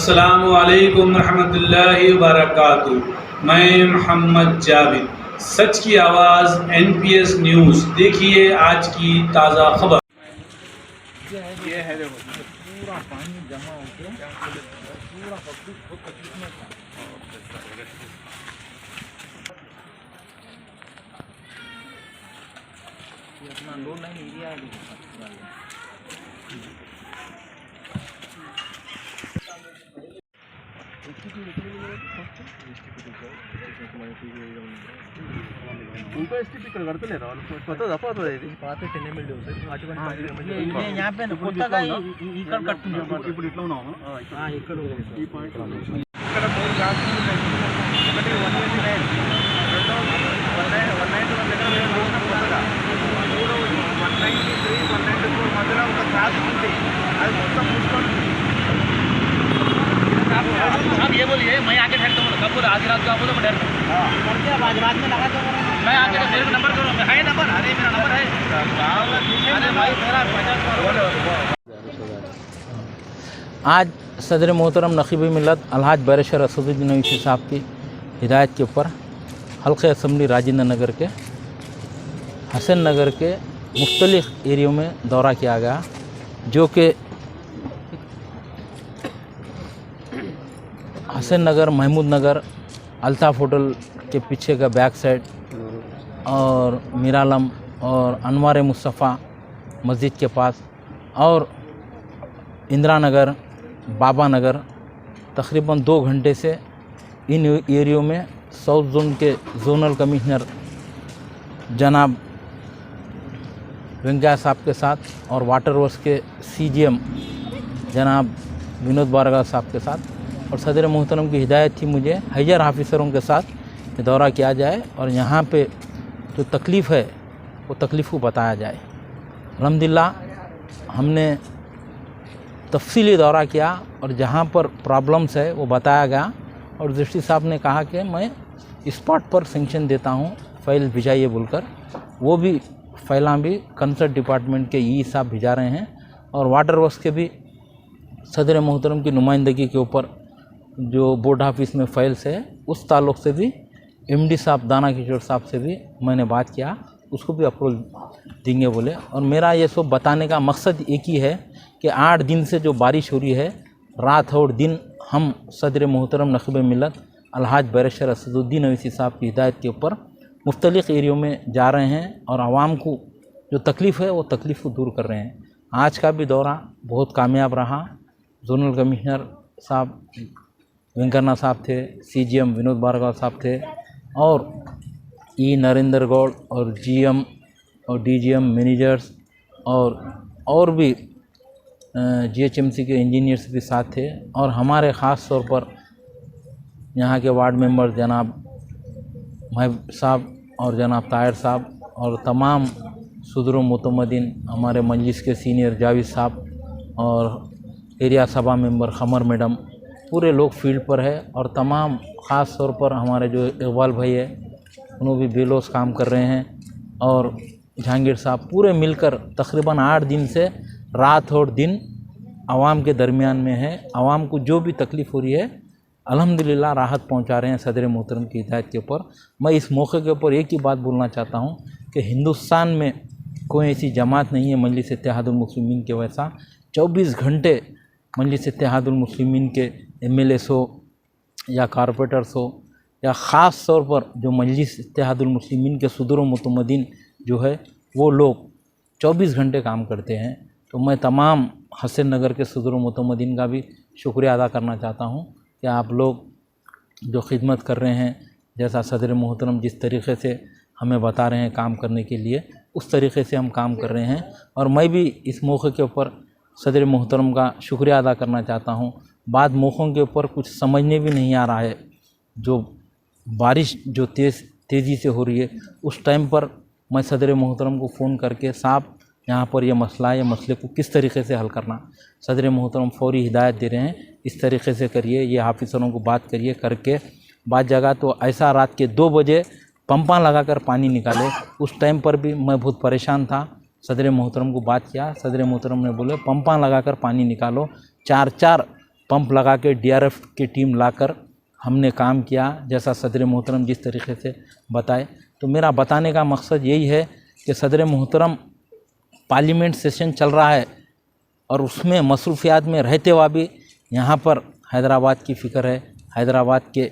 अस्सलामु अलैकुम रहमतुल्लाहि व बरकातुहू। मैं मोहम्मद जावेद, सच की आवाज़ NPS न्यूज़। देखिए आज की ताज़ा खबर। ये है देखो पूरा पानी जमा होके पूरा पब्लिक बहुत तकलीफ में था। ये अपना लो लाइन एरिया है। उनको STP ఇక్కడ కడతలేరు వాళ్ళు కొత్తదా పాతదా ఇది పాత 10 ml అటువంటి यहाँ पे కొత్తగా ఇక్కడ కట్టున్నారు ఇప్పుడు ఇట్లా ఉన్నాము ఇక్కడ ఈ పాయింట్ ఇక్కడ మూడు గాజులు ఉన్నాయి. ఒకటి 189 రెండో 191 కొత్తగా మూడోది 193 194 మధ్యలో ఒక క్రాస్ ఉంది. అది మొత్తం మూసుకొని आप ये बोलिए मैं आके ठहरता हूँ कब बोला आधी रात को आप बोलो मैं डर रात में लगा मैं आके मेरे को नंबर करो है नंबर अरे मेरा नंबर है अरे भाई मेरा 50 आज सदर मोहतरम नकीब मिल्लत अलहाज बैरिस्टर असदुद्दीन ओवैसी साहब की हिदायत के ऊपर हल्के असम्बली राजेंद्र नगर के हसन नगर के मुख्तलिफ एरियो में दौरा किया गया, जो कि हसन नगर, महमूद नगर, अल्ताफ़ होटल के पीछे का बैक साइड और मीरालम और अनवार मुस्तफ़ा मस्जिद के पास और इंदिरा नगर, बाबा नगर तकरीबन 2 घंटे से इन एरियो में साउथ जोन के जोनल कमिश्नर जनाब वेंकैया साहब के साथ और वाटर वर्क्स के CGM जनाब विनोद बारगा साहब के साथ और सदर मोहतरम की हिदायत थी मुझे हायर ऑफिसरों के साथ दौरा किया जाए और यहाँ पे जो तकलीफ़ है वो तकलीफ़ को बताया जाए। अल्हम्दुलिल्लाह हमने तफसीली दौरा किया और जहाँ पर प्रॉब्लम्स है वो बताया गया और डिस्ट्री साहब ने कहा कि मैं स्पॉट पर सेंक्शन देता हूँ, फाइल भिजाइए बोलकर। वो भी फाइलां भी कंसर्न डिपार्टमेंट के ई साहब भिजा रहे हैं और वाटर वर्क्स के भी सदर मोहतरम की नुमाइंदगी के ऊपर जो बोर्ड ऑफिस में फाइल्स है उस ताल्लुक़ से भी MD साहब दाना किशोर साहब से भी मैंने बात किया, उसको भी अप्रूवल देंगे बोले। और मेरा ये सब बताने का मकसद एक ही है कि 8 दिन से जो बारिश हो रही है रात और दिन, हम सदर मोहतरम नकीब मिल्लत अलहाज बैरिस्टर असदुद्दीन ओवैसी साहब की हिदायत के ऊपर मुख्तलिफ़ एरियो में जा रहे हैं और आवाम को जो तकलीफ़ है वो तकलीफ़ को दूर कर रहे हैं। आज का भी दौरा बहुत कामयाब रहा। जोनल कमिश्नर साहब वेंकन्ना साहब थे, CGM विनोद बारगा साहब थे और E नरेंद्र गौड़ और GM और DGM मैनेजर्स और भी GHMC के इंजीनियर्स भी साथ थे और हमारे ख़ास तौर पर यहाँ के वार्ड मेंबर जनाब महब साहब और जनाब ताहिर साहब और तमाम सदर मुतमदीन हमारे मजलिस के सीनियर जावेद साहब और एरिया सभा मेंबर खमर मैडम, पूरे लोग फील्ड पर है और तमाम ख़ास तौर पर हमारे जो इकबाल भाई है उन्होंने भी बेलोस काम कर रहे हैं और जहांगीर साहब, पूरे मिलकर तकरीबन 8 दिन से रात और दिन आवाम के दरमियान में है। आवाम को जो भी तकलीफ़ हो रही है अल्हम्दुलिल्लाह राहत पहुंचा रहे हैं सदर मोहतरम की हिदायत के ऊपर। मैं इस मौके के ऊपर एक ही बात बोलना चाहता हूं कि हिंदुस्तान में कोई ऐसी जमात नहीं है मजलिस इत्तेहादुल मुस्लिमीन के वैसा 24 घंटे मजलिस इत्तेहादुल मुस्लिमीन के MLAs हो या कारपोरेटर्स हो या ख़ास तौर पर जो मजलिस इत्तेहादुल मुस्लिमीन के सदर मुतमदीन जो है वो लोग 24 घंटे काम करते हैं। तो मैं तमाम हसन नगर के सदर मुतमदीन का भी शुक्रिया अदा करना चाहता हूँ कि आप लोग जो खिदमत कर रहे हैं, जैसा सदर मोहतरम जिस तरीक़े से हमें बता रहे हैं काम करने के लिए, उस तरीक़े से हम काम कर रहे हैं। और मैं भी इस मौके के ऊपर सदर मोहतरम का शुक्रिया अदा करना चाहता हूँ। बाद मौक़ों के ऊपर कुछ समझने भी नहीं आ रहा है, जो बारिश जो तेज़ी से हो रही है उस टाइम पर मैं सदर मोहतरम को फ़ोन करके साहब यहाँ पर ये मसला है, ये मसले को किस तरीके से हल करना, सदर मोहतरम फौरी हिदायत दे रहे हैं, इस तरीके से करिए, ये ऑफिसरों को बात करिए करके बाद जगह तो ऐसा रात के 2 बजे पंपा लगाकर पानी निकाले। उस टाइम पर भी मैं बहुत परेशान था, सदर मोहतरम को बात किया, सदर मोहतरम ने बोले पंपा लगाकर पानी निकालो, 4-4 पंप लगा के डीआरएफ की टीम लाकर हमने काम किया, जैसा सदर मोहतरम जिस तरीके से बताए। तो मेरा बताने का मकसद यही है कि सदर मोहतरम पार्लियामेंट सेशन चल रहा है और उसमें मसरूफियात में रहते हुए भी यहाँ पर हैदराबाद की फ़िक्र है। हैदराबाद के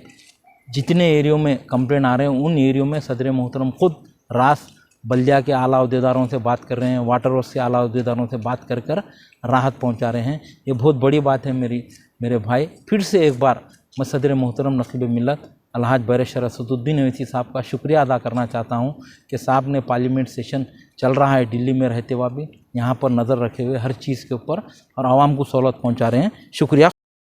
जितने एरियो में कंप्लेंट आ रहे हैं उन एरियो में सदर मोहतरम ख़ुद रास बल्दिया के आला अहदेदारों से बात कर रहे हैं, वाटर वर्क्स के आला अहदेदारों से बात कर कर राहत पहुंचा रहे हैं। ये बहुत बड़ी बात है मेरे भाई। फिर से एक बार मैं सदर मोहतरम नकीब मिल्लत अलहाज बैरिस्टर असदुद्दीन ओवैसी साहब का शुक्रिया अदा करना चाहता हूँ कि साहब ने पार्लियामेंट सेशन चल रहा है दिल्ली में रहते हुए भी यहाँ पर नज़र रखे हुए हर चीज़ के ऊपर और आवाम को सहूलत पहुँचा रहे हैं। शुक्रिया।